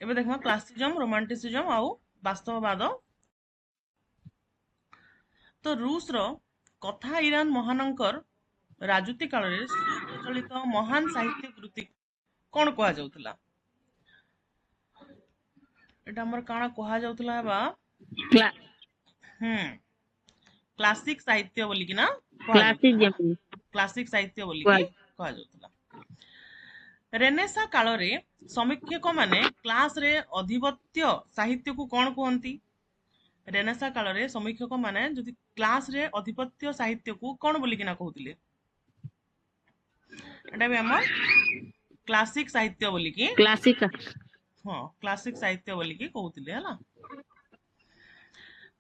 एबे देखो classicism romanticism आउ वास्तववाद। तो रूस रो कथा ईरान महानंकर राजूति काल रे सुप्रचलित महान साहित्य कृति कोन कहा जाउतला? एटा हमर काना कहा जाउतला बा क्ला, क्लासिक साहित्य बोली कि ना कहा क्लासिक जाउतला। जमी क्लासिक साहित्य बोली कि कुआ कहा जाउतला। रेनेसा काल रे समीक्षक माने क्लास रे अधिपत्य साहित्य को कोन कहंती? रेनेसा काल रे समीक्षक माने जदि क्लास रे अधिपत्य साहित्य को कोन बोली कि ना कहउतिले? एटा भी हमर क्लासिक साहित्य बोली कि क्लासिक हाँ क्लासिक साहित्य बोली कि कहउतिले हला।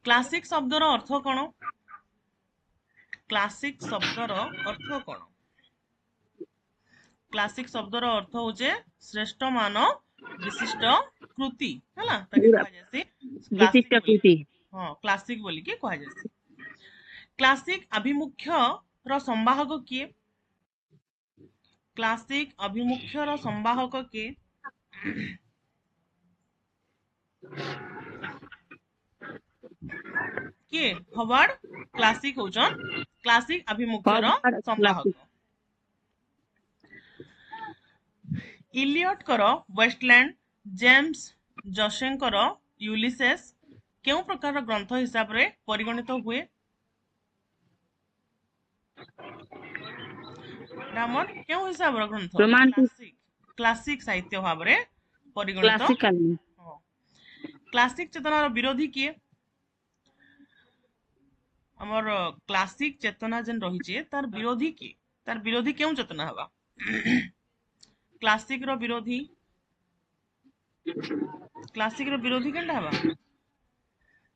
क्लासिक शब्दर अर्थ कोन? क्लासिक शब्दर अर्थ कोन? क्लासिक शब्दर अर्थ होचे श्रेष्ठ मान विशिष्ट कृति हला ताके पूरा कहा जायसी विशिष्ट क्लासिक बोली। कृति हाँ क्लासिक बोली कि कहा जायसी। क्लासिक अभिमुख्य र संवाहक किए? क्लासिक अभिमुख्य र संवाहक किए? किए हवार्ड क्लासिक होचन क्लासिक अभिमुख्य र हवार्ड संवाहक। क्लासिक इलियट कर वेस्टलैंड जेम्स जशेंकर यूलिसेस केउ प्रकार ग्रंथ हिसाब रे परिगणित हुए? रामर केउ हिसाब रो ग्रंथ रोमांटिक क्लासिक क्लासिक साहित्य भाव रे परिगणित। क्लासिकल हाँ। क्लासिक चेतना रो विरोधी किए? हमर क्लासिक चेतना जेन रहिचे तार विरोधी किए? तार विरोधी केउ चेतना हवा? क्लासिक रो विरोधी क्लासिक रो विरोधी केनटा हवा?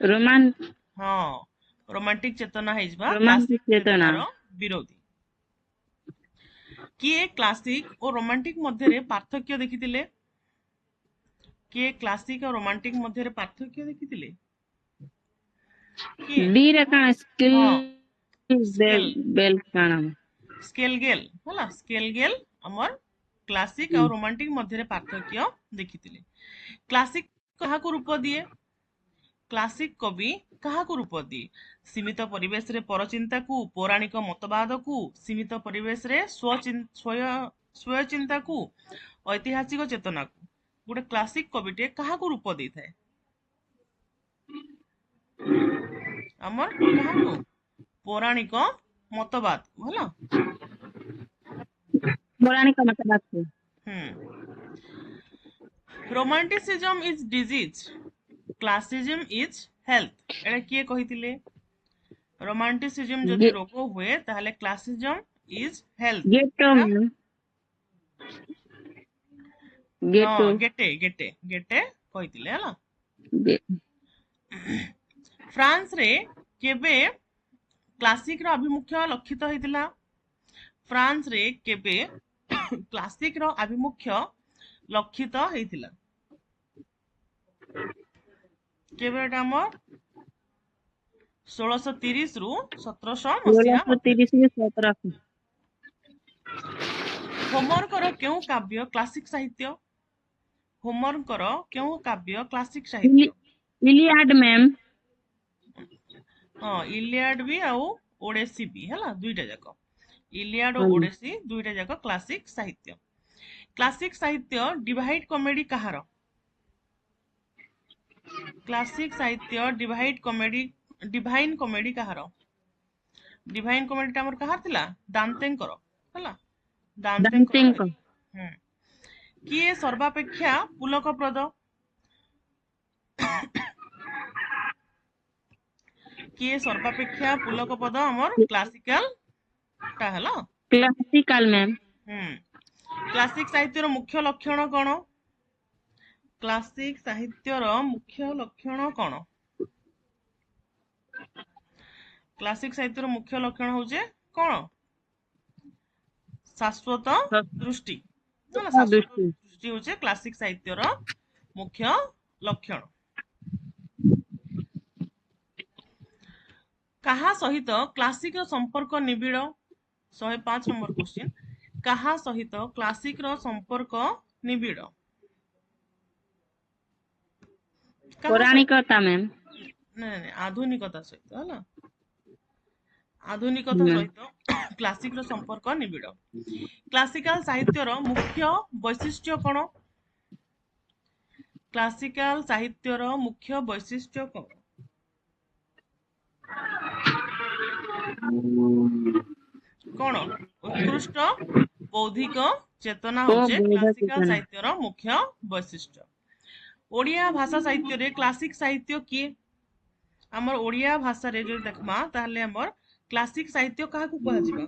रोमान हाँ रोमांटिक चेतना है रोमांटिक क्लासिक चेतना चेतनार विरोधी। किए क्लासिक और रोमांटिक मध्य पार्थक्य देखिथिले? किए क्लासिक और रोमांटिक मध्य पार्थक्य देखिथिले? किए? डी रे काना स्किल हाँ बेल स्केल बेल काना स्केल गेल होला स्केल गेल हमर क्लासिक और रोमांटिक मध्य पार्थक्य देखिथिले। क्लासिक काहाको रूप दिए? क्लासिक कवि काहाको रूप दिए? सीमित परिवेश रे परचिंता को पौराणिक मतवाद को सीमित परिवेश रे स्वय चिंता को ऐतिहासिक चेतना को गोटे क्लासिक कविटे काहाको रूप देई थाए? हमर काहाको पौराणिक मतवाद को होला। पौराणिक मतलब को romanticism is disease classicism is health एटा किए कहिथिले? रोमांटिसिज्म जदि रोग हुए ताहले classicism is health Geto Etah ma'am गेटो हाँ गेटे गेटे गेटे कहिथिले हला। गे, फ्रांस रे केबे क्लासिक रो आभिमुख्य लक्षित होइतिला? फ्रांस रे केबे क्लासिक रो आभिमुख्य लक्षित होइतिला? केबे एटा हमर 1630 रु 1700 मसीहा मध्य। 1630 ରୁ 1700 होमरकर केउ काव्य क्लासिक साहित्य? होमरकर केउ काव्य क्लासिक साहित्य? इलियाड मैम हाँ इलियाड भी आउ ओडेसी भी हला दुईटा जाक इलियाड और ओडेसी दुईटा जाक क्लासिक साहित्य। क्लासिक साहित्य डिवाइड कॉमेडी कहार? क्लासिक साहित्य डिवाइन कॉमेडी कहार? डिवाइन कॉमेडी हमर कहार थिला? दांतेंकर हला दांतेंकर दांतेंको कहिला। किए सर्वापेक्षा पुलकप्रद? किए सर्वापेक्षा पुलकप्रद हमर क्लासिकल टा हला। क्लासिकल मैम क्लासिक साहित्यर मुख्य लक्षण कौन? क्लासिक साहित्यर मुख्य लक्षण कौन? क्लासिक साहित्यर मुख्य लक्षण होचे कौन? शाश्वत दृष्टि ना शाश्वत दृष्टि दृष्टि होचे क्लासिक साहित्यर मुख्य लक्षण। काहा सहित क्लासिक रो संपर्क निबिड़? 105 नंबर क्वेश्चन। काहा सहित क्लासिक रो संपर्क निबिड़? କାହା ସହିତ ପୌରାଣିକତା ମ୍ୟାମ୍। ନାଇଁ ଆଧୁନିକତା ସହିତ ହେଲା ଆଧୁନିକତା ସହିତ କ୍ଲାସିକ ର ସମ୍ପର୍କ ନିବିଡ଼। କ୍ଲାସିକାଲ ସାହିତ୍ୟର ମୁଖ୍ୟ ବୈଶିଷ୍ଟ୍ୟ କଣ? କ୍ଲାସିକାଲ ସାହିତ୍ୟର ମୁଖ୍ୟ ବୈଶିଷ୍ଟ୍ୟ କଣ? କଣ? ଉତ୍କୃଷ୍ଟ ବୌଦ୍ଧିକ ଚେତନା ଓ ହଉଛି ବୌଦ୍ଧ କ୍ଲାସିକାଲ ଚେତନା। ସାହିତ୍ୟର ମୁଖ୍ୟ ବୈଶିଷ୍ଟ୍ୟ। ଓଡ଼ିଆ ଭାଷା ସାହିତ୍ୟରେ କ୍ଲାସିକ ସାହିତ୍ୟ କିଏ? ଆମର ଓଡ଼ିଆ ଭାଷାରେ ଯଦି ଦେଖମା ତାହେଲେ ଆମର କ୍ଲାସିକ ସାହିତ୍ୟ କାହାକୁ କୁହାଯିବ?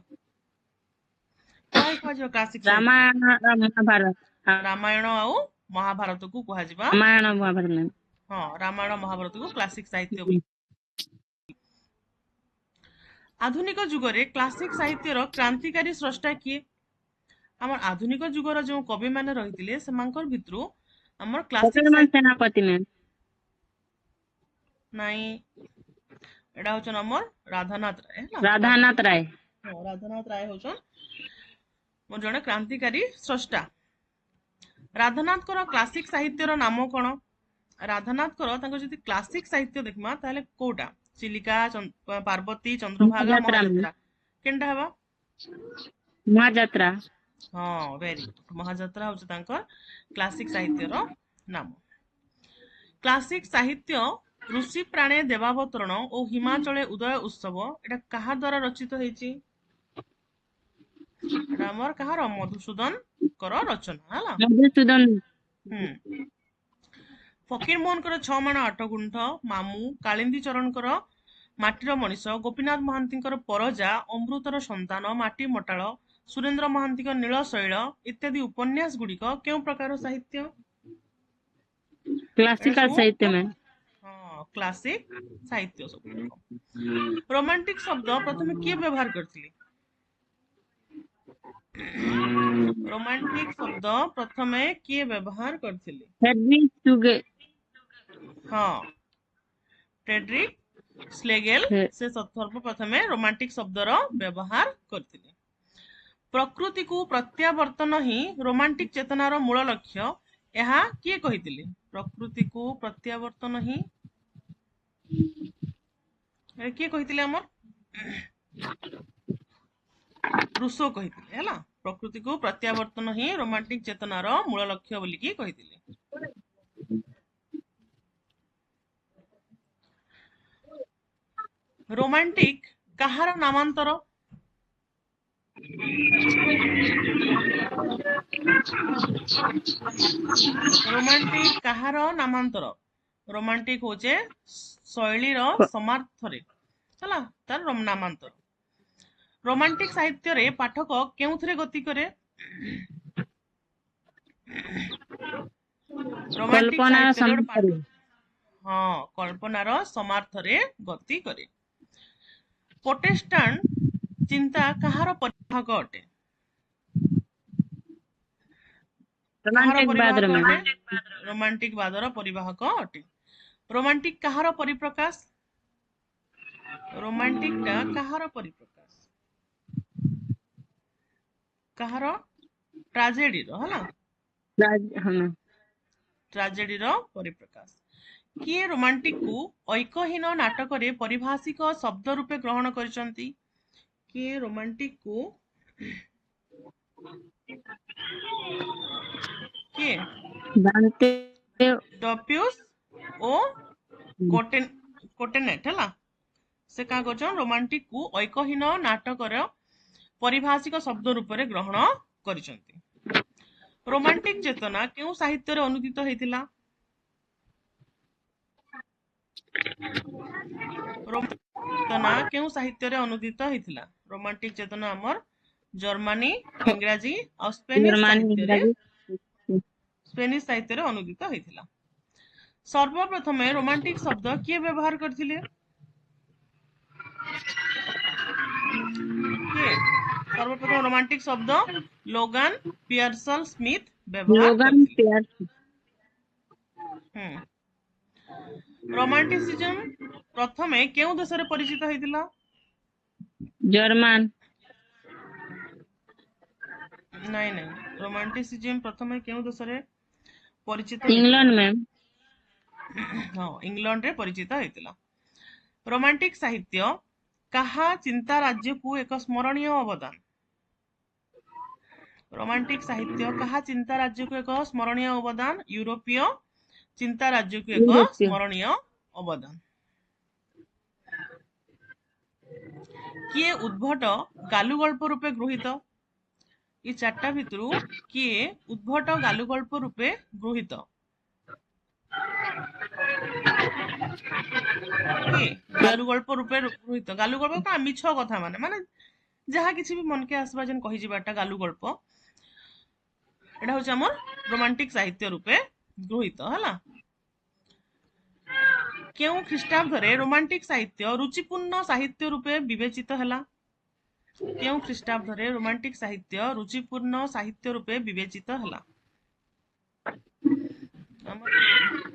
କାହାକୁ କୁହାଯିବ କ୍ଲାସିକ ସାହିତ୍ୟ? ରାମାୟଣ ମହାଭାରତ। ରାମାୟଣ ଆଉ ମହାଭାରତକୁ କୁହାଯିବା। ରାମାୟଣ ମହାଭାରତ ମ୍ୟାମ୍। ହଁ, ରାମାୟଣ ମହାଭାରତକୁ କ୍ଲାସିକ ସାହିତ୍ୟ ବୋଲି। ଆଧୁନିକ ଯୁଗରେ କ୍ଲାସିକ ସାହିତ୍ୟର କ୍ରାନ୍ତିକାରୀ ସ୍ରଷ୍ଟା କିଏ? ଆମର ଆଧୁନିକ ଯୁଗର ଯେଉଁ କବିମାନେ ରହିଥିଲେ ସେମାନଙ୍କର ଭିତରୁ ଆମର କ୍ଲାସିକ ଫକୀରମୋହନ ସାହିତ୍ୟ ସେନାପତି ମ୍ୟାମ୍। ନାଇଁ, ଏଟା ହଉଛନ୍ ଆମର ରାଧାନାଥ ରାୟ ହେଲା। ରାଧାନାଥ ରାୟ। ରାଧାନାଥ ରାୟ ହଉଛନ୍ ମୋର ଜଣେ କ୍ରାନ୍ତିକାରୀ ସ୍ରଷ୍ଟା। ରାଧାନାଥଙ୍କର କ୍ଲାସିକ ସାହିତ୍ୟର ନାମ କଣ? ରାଧାନାଥଙ୍କର ତାଙ୍କର ଯଦି କ୍ଲାସିକ ସାହିତ୍ୟ ଦେଖମା ତାହେଲେ କୋଉଟା? ଚିଲିକା, ପାର୍ବତୀ, ଚନ୍ଦ୍ରଭାଗା, ମହାଯାତ୍ରା ମ୍ୟାମ୍। ମହାଯାତ୍ରା। କେନଟା ହେବା? ମହାଯାତ୍ରା। ହଁ, ଭେରି ଗୁଡ। ମହାଯାତ୍ରା ହଉଛି ତାଙ୍କର କ୍ଲାସିକ ସାହିତ୍ୟର ନାମ। କ୍ଲାସିକ ସାହିତ୍ୟ ଋଷି ପ୍ରାଣେ ଦେବାବତରଣ ଓ ହିମାଚଳେ ଉଦୟ ଉତ୍ସବ ଏଟା କାହା ଦ୍ଵାରା ରଚିତ ହେଇଛି? ଏଟା ଆମର କାହାର? ମଧୁସୂଦନଙ୍କର ରଚନା ହେଲା। ମଧୁସୂଦନ। ହୁଁ। ଫକୀର ମୋହନଙ୍କର 6 ମାଣ 8 ଗୁଣ୍ଠ, ମାମୁଁ କାଳିନ୍ଦୀ ଚରଣଙ୍କର ମାଟିର ମଣିଷ, ଗୋପୀନାଥ ମହାନ୍ତିଙ୍କର ପରଜା, ଅମୃତର ସନ୍ତାନ, ମାଟି ମଟାଳ, ସୁରେନ୍ଦ୍ର ମହାନ୍ତିଙ୍କ ନୀଳ ଶୈଳ ଇତ୍ୟାଦି ଉପନ୍ୟାସ ଗୁଡିକ କେଉଁ ପ୍ରକାର ସାହିତ୍ୟ? ଏଟା କ୍ଲାସିକାଲ ସବୁ ସାହିତ୍ୟ ମ୍ୟାମ୍। ହଁ, କ୍ଲାସିକ ସାହିତ୍ୟ ସବୁ ଗୁଡିକ। ରୋମାଣ୍ଟିକ ଶବ୍ଦ ପ୍ରଥମେ କିଏ ବ୍ୟବହାର କରିଥିଲେ? ରୋମାଣ୍ଟିକ ଶବ୍ଦ ପ୍ରଥମେ କିଏ ବ୍ୟବହାର କରିଥିଲେ? ହେଡଭିଗ ସୁଗେ। ହଁ, ଫ୍ରେଡରିକ ସ୍ଲେଗେଲ ସେ ସର୍ବପ୍ରଥମେ ରୋମାଣ୍ଟିକ ଶବ୍ଦର ବ୍ୟବହାର କରିଥିଲେ। ପ୍ରକୃତିକୁ ପ୍ରତ୍ୟାବର୍ତ୍ତନ ହିଁ ରୋମାଣ୍ଟିକ ଚେତନାର ମୂଳ ଲକ୍ଷ୍ୟ, ଏହା କିଏ କହିଥିଲେ? ପ୍ରକୃତିକୁ ପ୍ରତ୍ୟାବର୍ତ୍ତନ ହିଁ କିଏ କହିଥିଲେ? ଆମର ରୁସୋ କହିଥିଲେ ହେଲା। ପ୍ରକୃତିକୁ ପ୍ରତ୍ୟାବର୍ତ୍ତନ ହିଁ ରୋମାଣ୍ଟିକ ଚେତନାର ମୂଳ ଲକ୍ଷ୍ୟ ବୋଲିକି କହିଥିଲେ। ରୋମାଣ୍ଟିକ କାହାର ନାମାନ୍ତର? ରୋମାଣ୍ଟିକ କାହାର ନାମାନ୍ତର? ରୋମାଣ୍ଟିକ ହଉଛି ଶୈଳୀର ସମାର୍ଥରେ ହେଲା, ତାର ନାମାନ୍ତର। ରୋମାଣ୍ଟିକ ସାହିତ୍ୟରେ ପାଠକ କେଉଁଥିରେ ଗତି କରେ? ରୋମାଣ୍ଟିକ କଳ୍ପନା ସାହିତ୍ୟରେ ଗୋଟେ ସମାନ୍ତର। ହଁ, କଳ୍ପନାର ସମାର୍ଥରେ ଗତି କରେ। ପ୍ରୋଟେଷ୍ଟାଣ୍ଟ ଚିନ୍ତା କାହାର ପରିବାହକ ଅଟେ? କାହାର ରୋମାଣ୍ଟିକ ବାଦର ପରିବାହକ ଅଟେ? ମ୍ୟାମ୍। ରୋମାଣ୍ଟିକ ବାଦର ପରିବାହକ ଅଟେ। ରୋମାଣ୍ଟିକ କାହାର ପରିପ୍ରକାଶ? ରୋମାଣ୍ଟିକ ଟା କାହାର ପରିପ୍ରକାଶ? କାହାର? ଟ୍ରାଜେଡିର ହେଲା। ହଁ। ଟ୍ରାଜେଡିର ପରିପ୍ରକାଶ। କିଏ ରୋମାଣ୍ଟିକକୁ ଐକହୀନ ନାଟକରେ ପରିଭାଷିକ ଶବ୍ଦ ରୂପେ ଗ୍ରହଣ କରିଛନ୍ତି? କିଏ ରୋମାଣ୍ଟିକକୁ କିଏ? ଦାନ୍ତେ। ଡପ୍ୟୁସ ଓ କୋଟେନେଟ ହେଲା। ସେ କାଁ କରୁଛନ୍? ରୋମାଣ୍ଟିକକୁ ଐକହୀନ ନାଟକର ପରିଭାଷିକ ଶବ୍ଦ ରୂପରେ ଗ୍ରହଣ କରିଛନ୍ତି। ରୋମାଣ୍ଟିକ ଚେତନା କେଉଁ ସାହିତ୍ୟରେ ଅନୁଦିତ ହେଇଥିଲା? ଚେତନା କେଉଁ ସାହିତ୍ୟରେ ଅନୁଦିତ ହେଇଥିଲା? ରୋମାଣ୍ଟିକ ଚେତନା ଆମର ଜର୍ମାନୀ, ଇଂରାଜୀ ଆଉ ଜର୍ମାନୀ ଇଂରାଜୀ। ସ୍ପେନିଶ ସାହିତ୍ୟରେ ଅନୁଦିତ ହେଇଥିଲା। ସର୍ବପ୍ରଥମେ ରୋମାଣ୍ଟିକ ଶବ୍ଦ କିଏ ବ୍ୟବହାର କରିଥିଲେ? କିଏ? ସର୍ବପ୍ରଥମ ରୋମାଣ୍ଟିକ ଶବ୍ଦ ଲୋଗାନ ପିୟରସନ ସ୍ମିଥ ବ୍ୟବହାର ଲୋଗାନ କରିଥିଲେ। ପିୟର୍ସ। ରୋମାଣ୍ଟିସିଜମ ପ୍ରଥମେ କେଉଁ ଦେଶରେ ପରିଚିତ ହେଇଥିଲା? ଜର୍ମାନ। ନାଇଁ, ରୋମାଣ୍ଟିସିଜମ ପ୍ରଥମେ କେଉଁ ଦେଶରେ ପରିଚିତ ହେଇଥିଲା? England ma'am. हाँ इंग्लैंड रे परिचित होइतिला। रोमांटिक साहित्य कहा चिंता राज्य को एक स्मरणीय अवदान। रोमांटिक साहित्य कहा चिंता राज्य को एक स्मरणीय अवदान। यूरोपीय चिंता राज्य को एक यूरोपीय स्मरणीय अवदान। किए उद्भट गालुगल्प रूपे गृहीत। ये चार्टा भितरु किए उद्भट गालुगल्प रूपे गृहीत। किए गालुगल्प रूपे गृहीत। गालुगल्प का मिछ कथा माने जहाँ किसी भी मन के आसबा जेन कहि जिबाटा गालुगल्प एटा होचे हमर रोमांटिक साहित्य रूपे गृहीत हला। केउ ख्रीष्टाब्दरे रोमांटिक साहित्य रुचिपूर्ण साहित्य रूपे विवेचित हला। केउ ख्रीष्टाब्दरे रोमांटिक साहित्य रुचिपूर्ण साहित्य रूपे विवेचित हला।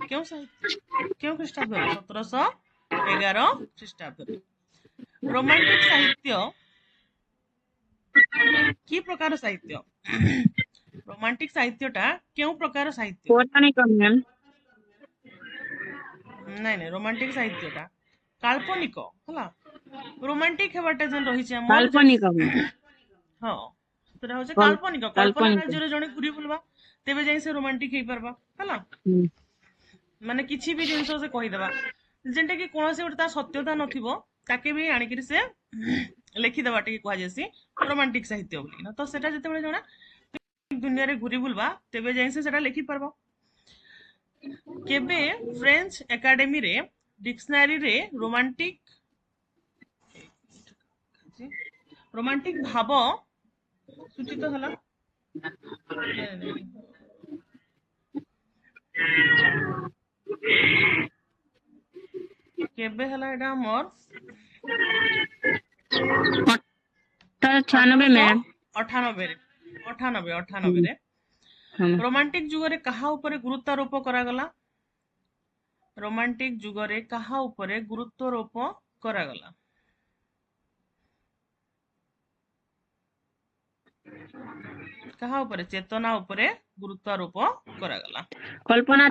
केउ साहित्य केउ ख्रीष्टाब्दरे 1711 ख्रीष्टाब्दरे। रोमांटिक साहित्य की प्रकार साहित्य। रोमांटिक साहित्यटा केउ प्रकार साहित्य। पौराणिक मैम नाइ नाइ रोमांटिक साहित्यटा काल्पनिक हला। रोमांटिक हेबाटा जेन रहिছে हमर काल्पनिक मैम हाँ सेटा होचे काल्पनिक। कल्पना काल्पनिक राज्य रे जणे घुरी बुलबा तेबे जाई से रोमांटिक हेइ परबा हला। माने किछि भी जिंस से कहि देबा जेंटा कि कोनोसी उठता सत्यता नथिबो ताके भी आनिकरी से लेखि देबा टे कहआ जेसी रोमांटिक साहित्य बोली ना। तो सेटा जते बेले जणा दुनिया रे घुरी बुलबा तेबे जाई से सेटा लेखि परबा। केबे फ्रेंच एकेडमी रे डिक्शनरी रे रोमांटिक भाव सूचित हला। केबे हला एटा हमर 1896 मैम 98 रे रोमांटिक जुग रे कहा ऊपर गुरुत्वारोप करागला। रोमांटिक जुग रे कहा ऊपर गुरुत्वारोप करागला। कहा ऊपर चेतना ऊपर गुरुत्वारोप करागला। कल्पना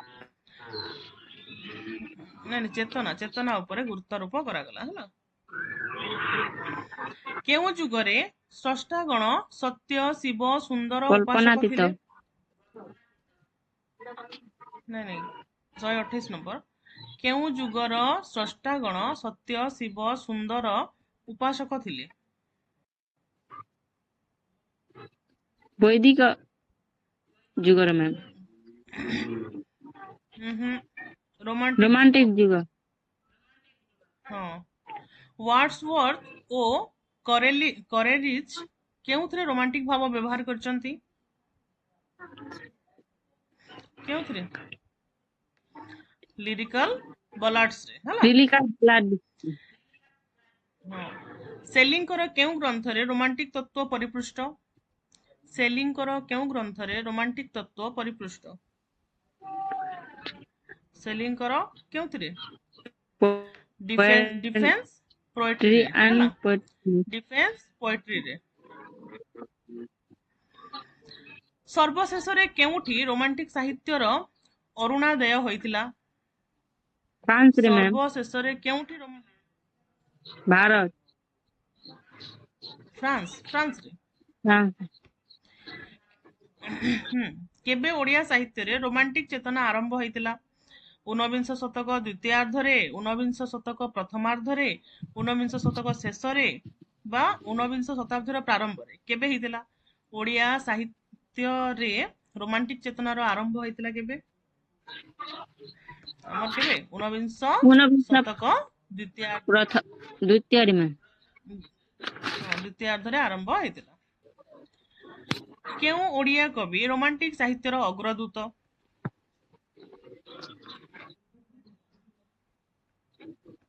नहीं चेतना चेतना ऊपर गुरुत्वारोप करागला हला। केउ जुगरे स्रष्टा गण सत्य शिव सुंदर उपासक कल्पनातीत थिले। नहीं 128 नंबर। केउ जुगर स्रष्टा गण सत्य शिव सुंदर उपासक थिले। वैदिक जुगर मैम रोमांटिक जुग। जुग हाँ वार्ड्सवर्थ ओ करेरिज केउथरे रोमांटिक भाव व्यवहार करचंती। केउथरे लिरिकल बलाड्स रे हला। लिलिका ब्लाड हाँ सेलिंकर केउ ग्रंथरे रोमांटिक तत्व परिपृष्ट। सेलिंकर केउ ग्रंथरे रोमांटिक तत्व परिपृष्ट। सेलिंकर केउथरे डिफेंस पोएट्री हला। डिफेंस पोएट्री रे। सर्वशेष रे केउठी रोमांटिक साहित्यर अरुणादय होइतिला। फ्रांस रे मैम सर्वशेष रे केउठी भारत फ्रांस फ्रांस रे। फ्रांस केबे ओडिया साहित्य रे रोमांटिक चेतना आरंभ होइतिला। 19 शतक द्वितीयार्धरे 19 शतक प्रथमार्धरे 19 शतक शेष रे बा 19 शताब्दीर प्रारंभ रे केबे हितिला ओडिया साहित्य रे रोमांटिक चेतनार आरंभ होइतिला केबे हमर केबे 19 शतक द्वितीय रे मैम द्वितीयार्धरे आरंभ होइतिला। केउ ओडिया कवि रोमांटिक साहित्यर अग्रदूत।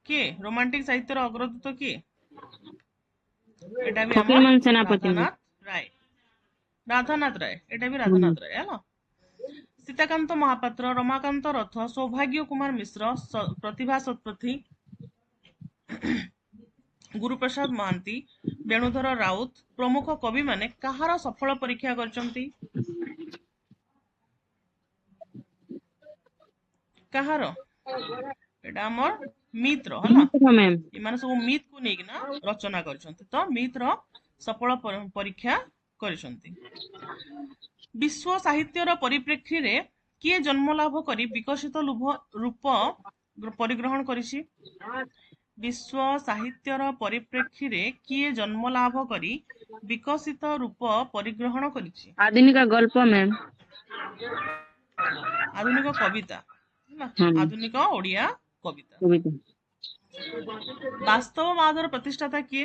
किए रोमांटिक साहित्यर अग्रदूत किए एटा भी हमर फकीरमोहन सेनापति राधानाथ राय एटा भी राधानाथ राय हला। सीताकांत महापात्र रमाकांत रथ सौभाग्य कुमार मिश्र प्रतिभा शतपथी गुरुप्रसाद महांती वेणुधर राउत प्रमुख कवि माने कहार सफल परीक्षा करचंती। कहार एटा हमर मित्र हला मित्र मैम एमाने सब मिथ को नेकिना रचना करछन्ते तो मित्र सफल परीक्षा करछन्ते विश्व साहित्यर परिप्रेक्षी रे किए जन्म लाभ करी विकसित रूप परिग्रहण करिछि विश्व साहित्यर परिप्रेक्षी रे किए जन्म लाभ करी विकसित रूप परिग्रहण करिछि आधुनिक गल्प मैम आधुनिक कविता ହେଲା हाँ आधुनिक ओडिया कविता कविता वास्तववादर प्रतिष्ठाता किए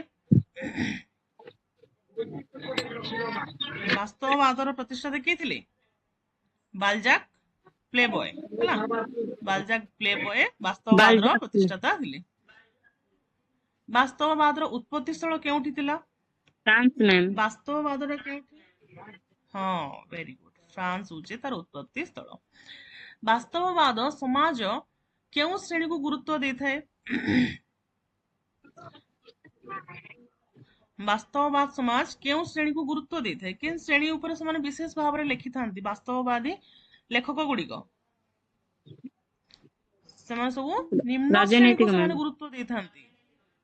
वास्तववादर प्रतिष्ठाता किए थिले बालजाक प्लेबॉय ହେଲା बालजाक प्लेबॉय वास्तववादर बालजाक प्रतिष्ठाता थिले वास्तववादर उत्पत्ति स्थल केउठी थिला फ्रांस मैम वास्तववादर केउठी हाँ वेरी गुड फ्रांस होचे तार उत्पत्ति स्थल वास्तववाद समाज केउ श्रेणी को गुरुत्व देथाए वास्तववाद समाज केउ श्रेणी को गुरुत्व देथाए केन श्रेणी ऊपर से माने विशेष भाव रे लिखि थांती वास्तववादी लेखक गुड़िक ସେମାନେ ସବୁ ନିମ୍ନ ଶ୍ରେଣୀକୁ राजनीतिक ସେମାନେ मैम ଗୁରୁତ୍ୱ ଦେଇଥାନ୍ତି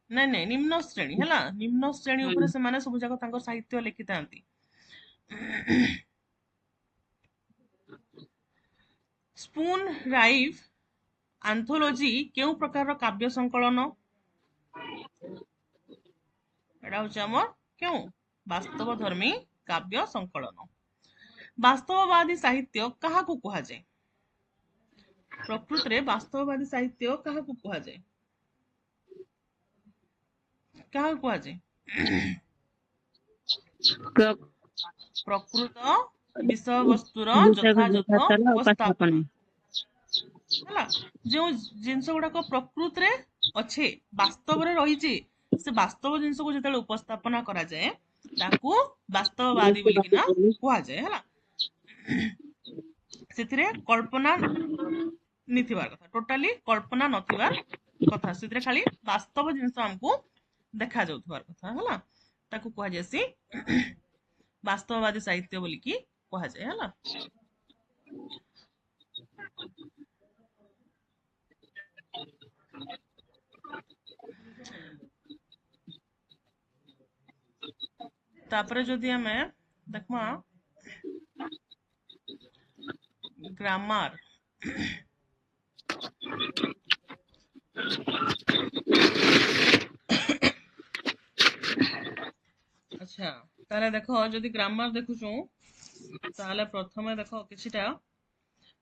ନାଇଁ ନାଇଁ ନିମ୍ନ ଶ୍ରେଣୀ ହେଲା ନିମ୍ନ ଶ୍ରେଣୀ ଉପରେ ସେମାନେ ସବୁ ଯାକ ତାଙ୍କ ସାହିତ୍ୟ ଲେଖିଥାନ୍ତି ସ୍ପୁନ ରାଇଭ ଆନ୍ଥୋଲୋଜି କେଉଁ ପ୍ରକାରର କାବ୍ୟ ସଂକଳନ ଏଟା ହଉଛି ଆମର କେଉଁ ବାସ୍ତବ ଧର୍ମୀ କାବ୍ୟ ସଂକଳନ ବାସ୍ତବବାଦୀ ସାହିତ୍ୟ କାହାକୁ କୁହାଯାଏ ପ୍ରକୃତରେ ବାସ୍ତବବାଦୀ ସାହିତ୍ୟ କାହାକୁ କୁହାଯାଏ କାହାକୁ କୁହାଯାଏ ପ୍ରକୃତ ବିଷୟବସ୍ତୁର ଯଥାଯଥ ଉପସ୍ଥାପନ ହେଲା ଯେଉଁ ଜିନିଷ ଗୁଡାକ ପ୍ରକୃତରେ ଅଛି ବାସ୍ତବରେ ରହିଛି ସେ ବାସ୍ତବ ଜିନିଷକୁ ଯେତେବେଳେ ଉପସ୍ଥାପନା କରାଯାଏ ତାକୁ ବାସ୍ତବବାଦୀ ବୋଲିକିନା କୁହାଯାଏ ହେଲା ସେଥିରେ କଳ୍ପନା ନିଥିବାର କଥା ଟୋଟାଲି କଳ୍ପନା ନଥିବାର କଥା ସେଥିରେ ଖାଲି ବାସ୍ତବ ଜିନିଷ ଆମକୁ ଦେଖା ଯାଉଥିବାର କଥା ହେଲା ତାକୁ କୁହାଯାଏ ବାସ୍ତବବାଦୀ ସାହିତ୍ୟ ବୋଲିକି କୁହାଯାଏ ହେଲା तापरे जदि हमें देखमा ग्रामर अच्छा ताले देखो जदि ग्रामर देखुछु ताले प्रथमे देखो किछिटा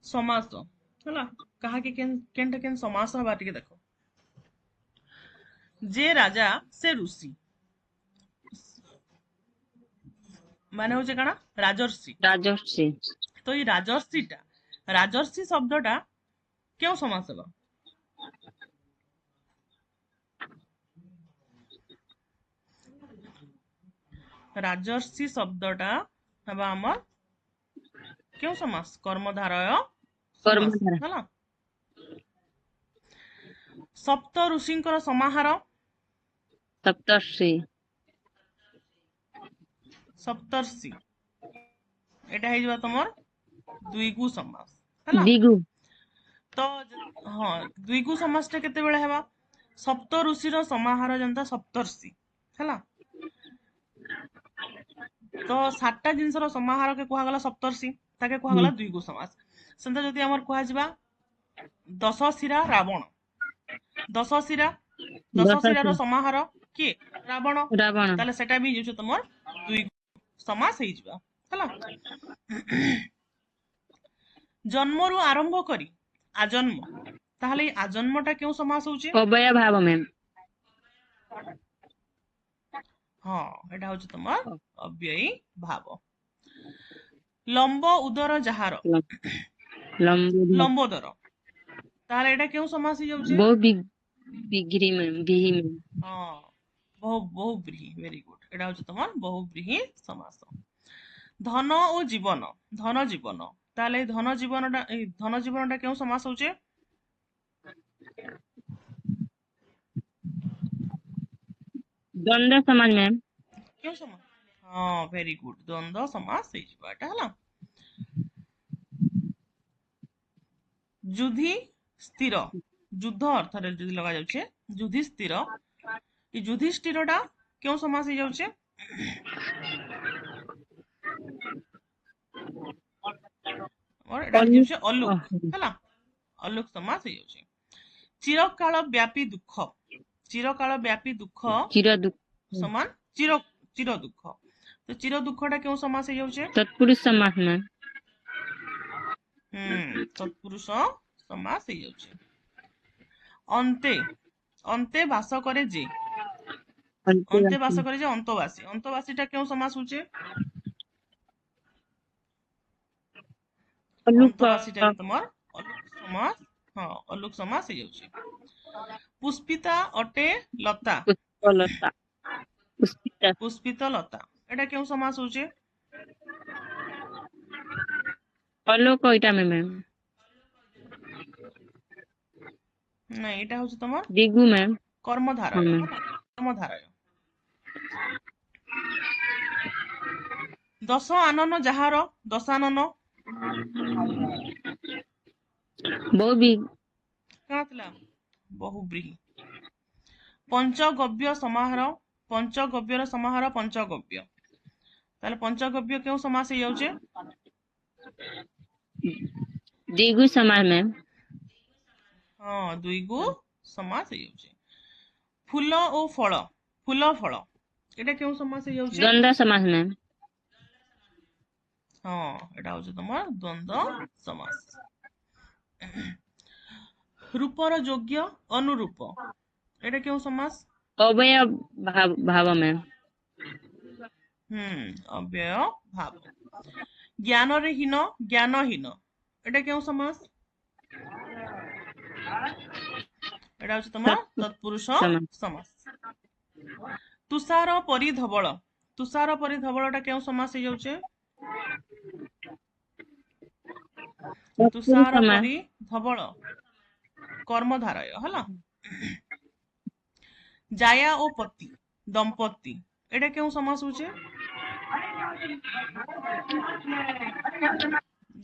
समास होला कहा कि केनटा केन समास हबा टिके देखो जे राजा से ऋषि माने होचे काना राजर्षि राजर्षि तो ये राजर्षि शब्दटा क्यों समास हबा राजर्षि शब्दटा हबा हमर क्यों समास कर्मधारय समास होला सप्त ऋषिंकर समाहार सप्तर्षि सप्तर्षि एटा हे जबा तमर द्विगु समास हला दिगु तो हां द्विगु समासटा केते बेले हेबा सप्त ऋषिर समाहार जनता सप्तर्षि हला तो सातटा जिनसर समाहार के कुहा गला सप्तर्षि ताके कुहा गला द्विगु समास सेंता जदि हमर कुहा जिबा दशशिरा रावण दशशिरा रो समाहार के रावण रावण ताले सेटा भी जो तमर द्विगु समास हे जिबा हला जन्मरु आरंभ करी आजन्म ताहले आजन्मटा केउ समास होचे अव्यय भाव मैम हां एटा होचे तमर अव्ययी भाव लंब उदर जहार लंबोदर ताहले एटा केउ समास हे जाउचे बहु बिग्री मैम बिही मैम हां बहुब्रीहि वेरी गुड एटा होचे तमर बहुब्रीहि समास धन और जीवन धन जीवन ताले धन जीवनटा केउ समास होचे द्वंद्व समास मैम क्यों समास हाँ वेरी गुड द्वंद्व समास हे जिबाटा हला जुधी स्थिर युद्ध अर्थ रे जदि लगा जाउछे युधिष्ठिर ई युधिष्ठिरटा क्यों समास हो जाउछे और एटा अलु जाउछे अलोक हला अलोक समास हो जाउछे चिरकाल व्यापी दुख चिरकाल व्यापी दुख चिर दुख समान चिर चिर दुख तो चिर दुखटा क्यों समास हो जाउछे तत्पुरुष समास मैम तत्पुरुष समास हो जाउछे अन्ते अन्ते वास करे जे अन्ते वास करे जे अंतवासी अंतवासीटा क्यों समास होचे अलुक अंतवासीटा भी तमर अलुक समास हाँ अलुक समास हो जाउछे पुष्पिता अटे लता पुष्पलता पुष्पिता पुष्पित लता एटा क्यों समास होचे अलोक इटा में मैम नहीं एटा होचे तमर दिगु मैम कर्मधारय हाँ मैम कर्मधारय दश आनन जाହାର दशानन बहु भी कଣା थिला बहुब्रीहि पंचगव्य समाहार पंचगव्यर समाहार पंचगव्य ताले पंचगव्य क्यों समास हो जाउछे दिगु समास मैम हाँ दुई गु समास हो जाउछे फूल ओ फल फूल फल एटा क्यों समास हो जाउछे द्वंद्व समास मैम हाँ एटा होचे तमर द्वंद्व समास रूपर योग्य अनुरूप एटा क्यों समास अवय भाव मैम अव्यय भाव ज्ञान रे हीन ज्ञानहीन एटा क्यों समास एटा होचे तमर तत्पुरुष समास समास तुषार परि धवल तुषार परि धवलटा क्यों समास हो जाउछे तत्पुरुष तुषार समास परि धवल कर्मधारय हला जाया ओ पति दंपति एटा क्यों समास होचे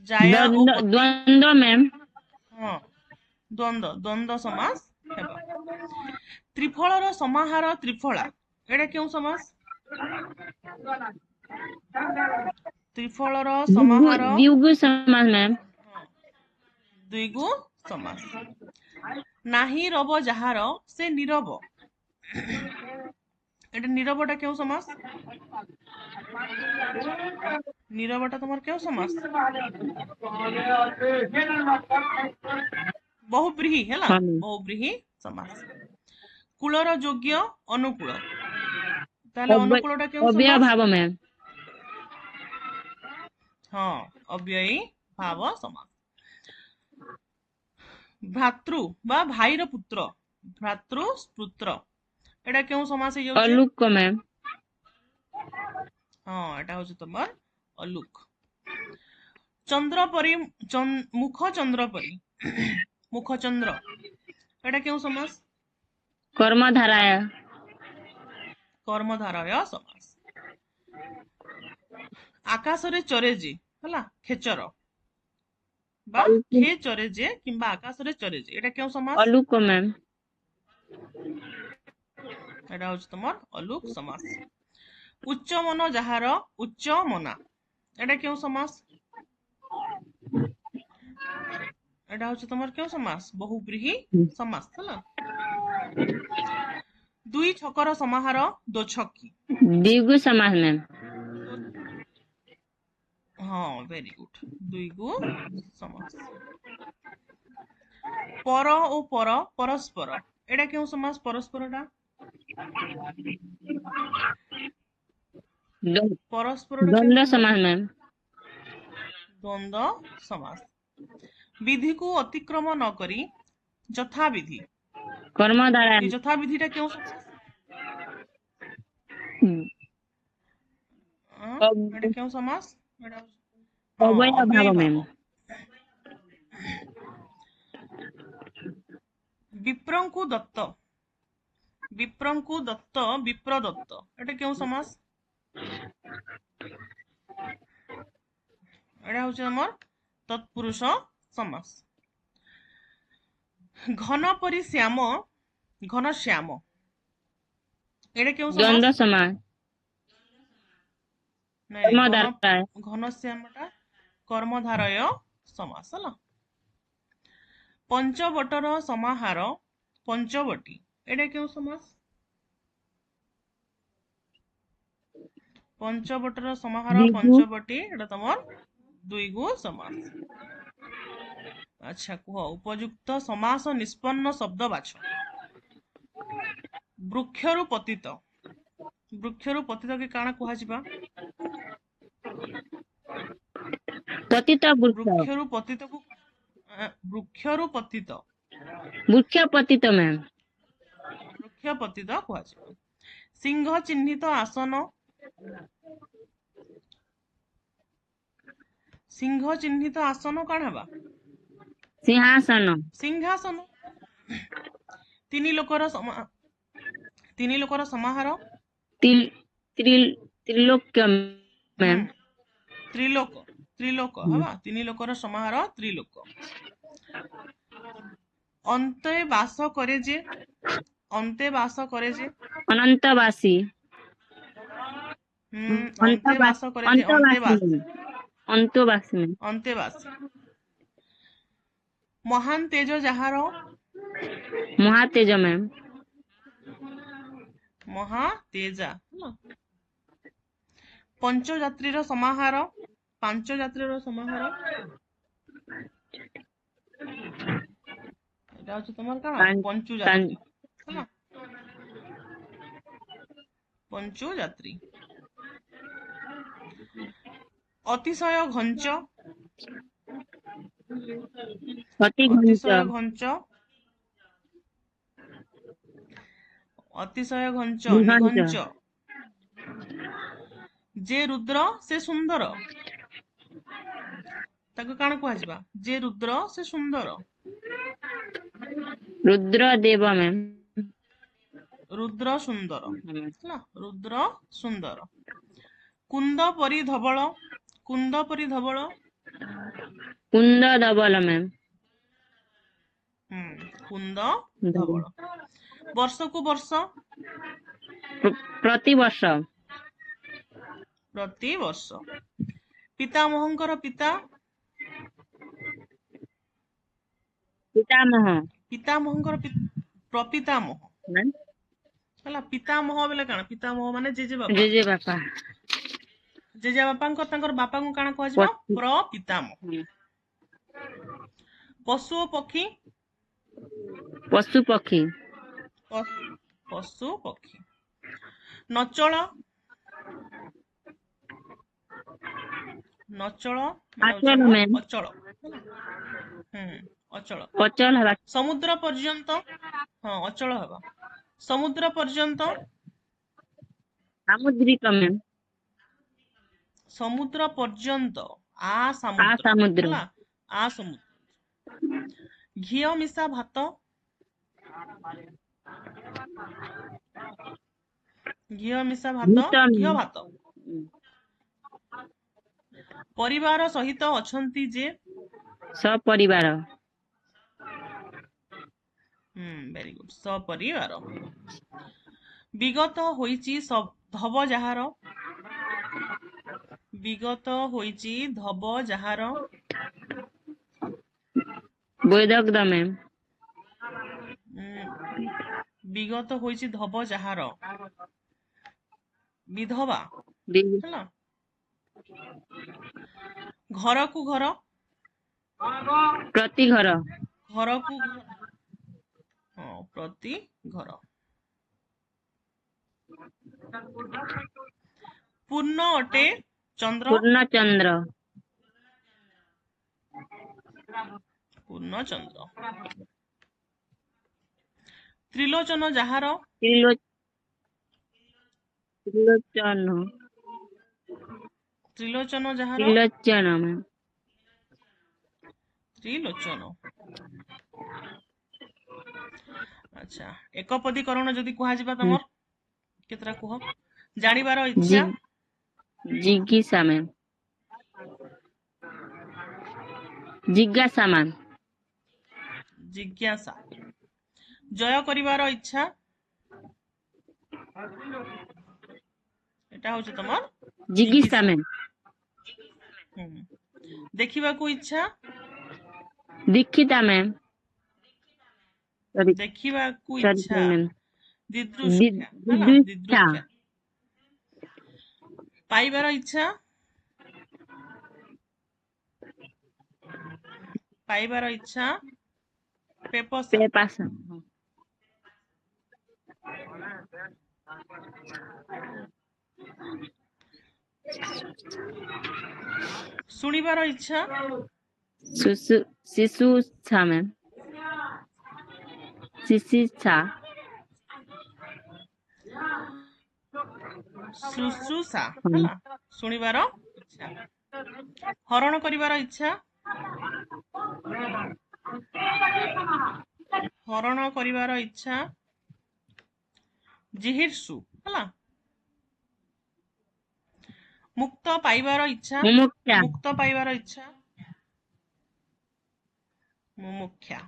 जाया ओ पति द्वंद्व मैम हाँ द्वंद्व द्वंद्व समास हेबा त्रिफलर समाहार त्रिफला एटा क्यों समास त्रिफलर दिगु समाहार दिगु समास मैम द्विगु समास नाही रब जाहार से नीरव एटा नीरवटा क्यों समास नीरवटा तुम्हार क्यों समास बहुब्रीहि हैला हाँ मैम बहुब्रीहि समास कूलर योग्य अनुकूल ताले अनुकूलटा क्यों अव्यय समास भाव मैम हाँ अव्ययी भाव समास भ्रातृ बा भाईर पुत्र भ्रातृ पुत्र एटा क्यों समास हो जाउछे अलुक मैम हाँ एटा होचे तमर अलुक चंद्र परि मुख चंद्र परि मुख चंद्र एटा क्यों समास कर्मधाराय कर्मधारय समास आकाश रे चरे जे हला खेचर बा खे चरे जे किंबा आकाश रे चरे जे एटा क्यों समास अलुक मैम एटा होचे तमर अलुक समास उच्च मन जाहार उच्च मना एटा क्यों समास एटा होचे तमर क्यों समास बहुब्रीहि समास हला दुई छकर समाहार दो छकी दिगु समास मैम हाँ वेरी गुड दुई गु समास पर ओ पर परस्पर एटा क्यों समास परस्परटा परस्परटा क्यों द्वंद्व समास समास मैम द्वंद्व समास विधि को अतिक्रम न करी यथा विधि कर्मधाराय ये यथा विधिटा क्यों समास एटा क्यों समास एटा हाँ अव्यय अव्ययी भाव मैम भाव विप्रंकु दत्त विप्रंकु दत्त विप्र दत्त एटा क्यों समास एटा होचे हमर तत्पुरुष समास घन परी श्याम घन श्याम एटा क्यों द्वंद्व समास समास नहीं घन कर्मधारय घन श्यामटा कर्मधारय समास हला पंचवटर समाहार पंचवटी एटा क्यों समास पंचवटर समाहार द्विगु पंचवटी एटा तमर दुईगु समास अच्छा कुह उपयुक्त समास निष्पन्न शब्द बाछ वृक्षरु पतित के काना कुहा जिबा पतित वृक्ष वृक्षरु पतित को वृक्षरु पतित वृक्ष पतित मैम वृक्ष पतित कुहा जिबा सिंह चिह्नित आसन सिंह चिह्नित आसन काना बा सिंहासन सिंहासन तिनी लोकर समाहार त्रिलोक्य मैम हम्म त्रिलोक हवा तिनी लोकर समाहार त्रिलोक अन्ते बास करे जे अनंतवासी अन्ते बास करे जे अंतवासी अंतवासी मैम अन्तेवासी महान तेज जाहार महातेज मैम महातेजा पंचजात्रीर समाहार पांच जात्रीर समाहार এটা হচ্ছে তোমার কানা পঞ্চু যাত্রী হ্যাঁ পঞ্চু যাত্রী অতিশয় ঘঞ্চ অতিশয় ঘঞ্চ নিঘঞ্চ যে রুদ্র সে সুন্দর তাকে কাଣା কুহাଯିବା যে রুদ্র সে সুন্দর रुद्र देव मैम रुद्र सुंदर ହେଲା रुद्र सुंदर कुंद परी धवल कुंद धवल मैम कुंद धवल वर्ष को वर्ष प्रतिवर्ष पितामहंकर पिता पितामह प्रपितामह ହେଲା ପିତାମହ ବେଲେ କାଣା ପିତାମହ ମାନେ ଜେଜେ ବାପା ତାଙ୍କର ବାପାଙ୍କୁ କାଣା କୁହାଯିବ ପ୍ରପିତାମହ ପଶୁ ପକ୍ଷୀ ନଚଳ ଅଚଳ ସମୁଦ୍ର ପର୍ଯ୍ୟନ୍ତ ହଁ ଅଚଳ ହେବା ସମୁଦ୍ର ପର୍ଯ୍ୟନ୍ତ सामुद्रिक मैम ସମୁଦ୍ର ପର୍ଯ୍ୟନ୍ତ ସମୁଦ୍ର ଘିଅ ମିଶା ଭାତ ଘିଅ ଭାତ ପରିବାର ସହିତ ଅଛନ୍ତି ଯେ सपरिवार वेरी गुड सपरिवार विगत होईची धब जाहार वैदग्ध मैम विगत होईची धब जाहार विधवा ହେଲା घर को घर प्रति घर को प्रति घर पूर्ण अटे चंद्र त्रिलोचन जाहार त्रिलोचन अच्छा एकपदीकरण जदि कुहा जिबा तमर केतरा कुह जानिबार इच्छा जिज्ञासा मैम जिज्ञासा जय करिवार इच्छा एटा होचे तमर जिज्ञासा जिज्ञासा मैम देखिबाकू इच्छा दीक्षिता मैम सॉरी देखिबाकू सॉरी इच्छा मैम दिदृक्षा हला दिदृक्षा दिदृक्षा पाइबार इच्छा पाइबार इच्छा पेपसा पेपासा सुनिबार इच्छा शिशुच्छा मैम शिशिच्छा शुश्रूषा हला सुनिबार इच्छा हरण करिबार इच्छा हरण करिबार इच्छा जिहिर्षु हला मुक्त पाइबार इच्छा मुमुक्षा मुक्त पाइबार इच्छा मुमुक्षा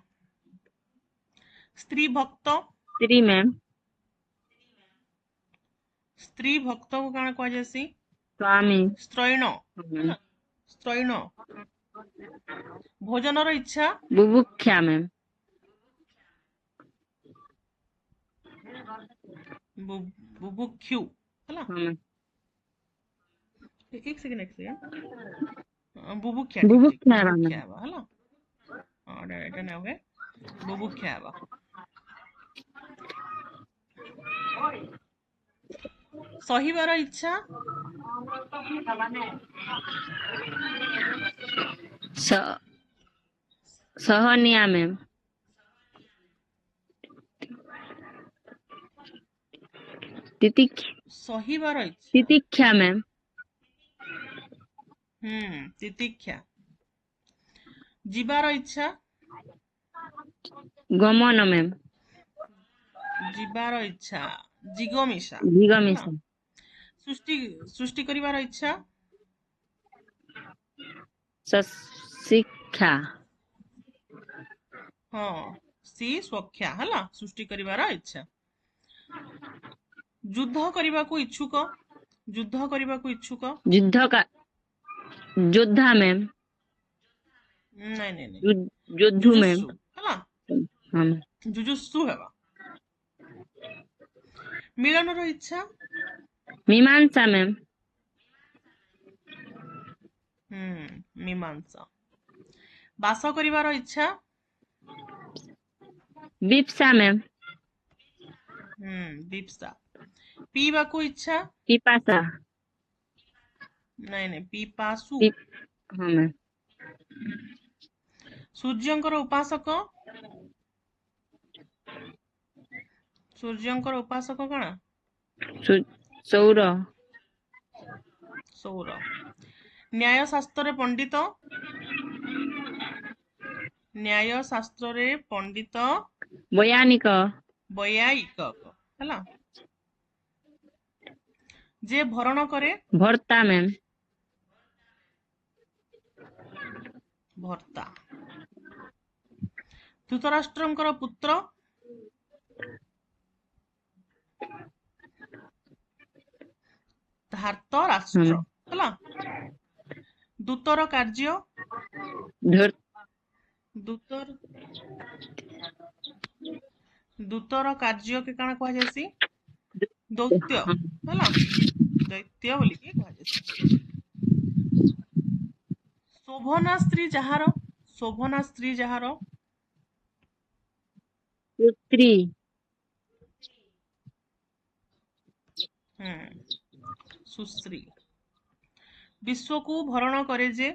स्त्री भक्त स्त्री मैम स्त्री भक्त को काना कह जासी स्वामी स्त्रैण हला स्त्रैण भोजनर इच्छा बुभुक्षा मैम बुभुक्षु हला एक सेकंड बुभुक्षा बुभुक्षा बुभुक्षा हला एटा ना होगे बुभुक्षा सहिबार इच्छा सहनिया मैम सहिबार इच्छा तितिक्षा मैम तितिक्षा जीवार इच्छा गमन मैम जीवार इच्छा जिगमिषा जिगमिषा सृष्टि सृष्टि करिवार इच्छा शिक्षा हाँ सी स्वख्या हला सृष्टि करिवार इच्छा युद्ध करिबाकू इच्छुक युद्ध करिबाकू इच्छुक युद्ध का योद्धा मैम नहीं नहीं नहीं योद्धु मैम जुजुत्सु हला हाँ जुजुत्सु हेबा मिलनर इच्छा मीमांसा मैम मीमांसा बास करिवार इच्छा विप्सा मैम दीप्सा पीबाकू इच्छा पिपासा नहीं नहीं पीपासु हाँ मैम सूर्यंकर उपासक सूर्यंकर उपासक कणा सौर सौर न्याय शास्त्र पंडित न्याय शास्त्र पंडित वैयानिक वैयायिक हला जे भरण करे भर्ता मैम भर्ता धृतराष्ट्रंकर पुत्र धार्त राष्ट्र हला दूतर कार्य दूतर दूतर कार्य के काना कह जासी दौत्य हला दैत्य बोली के कह जासी शोभना स्त्री जहार शोभना स्त्री जहार पुत्री सुश्री विश्व को भरण करे जे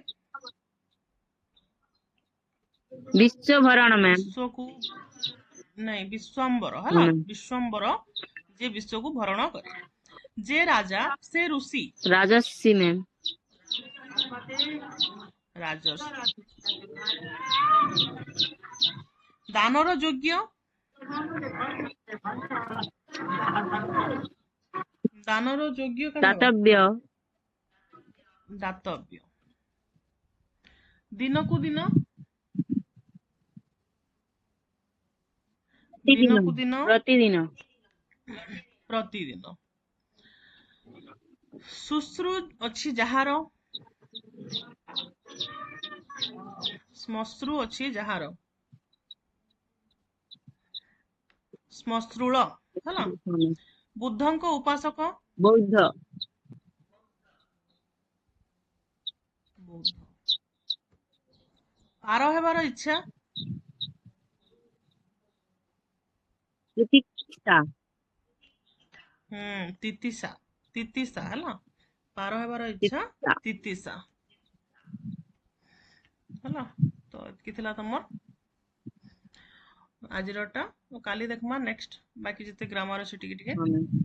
विश्व भरण मैम विश्व को नहीं विश्वम्बर हला विश्वम्बर जे विश्व को भरण करे जे राजा से ऋषि राजर्षि मैम राजर्षि दानर योग्य दानर योग्य दातव्य दातव्य दिन को दिन प्रतिदिन ଦିନକୁ ଦିନ प्रतिदिन ପ୍ରତିଦିନ। ଶୁଶ୍ରୁ ଅଛି ଯାହାର, ଶ୍ମଶ୍ରୁ ଅଛି ଯାହାର, ଶ୍ମଶ୍ରୁଳ ହେଲା। ବୁଦ୍ଧଙ୍କ ଉପାସକ, ବୌଦ୍ଧ ବୌଦ୍ଧ। ପାର ହେବାର ଇଚ୍ଛା, ତିତିକ୍ଷା ତିତିସା, ତିତିସା ହେଲା। ପାର ହେବାର ଇଚ୍ଛା ତିତିକ୍ଷା ତିତିସା ହେଲା। ତ ଏତିକି ଥିଲା ତମର ଆଜିରଟା। କାଲି ଦେଖମା ନେକ୍स्ट ବାକି ଯେତେ ଗ୍ରାମାର ଅଛି ଟିକେ ଟିକେ। ହଁ ମ୍ୟାମ୍।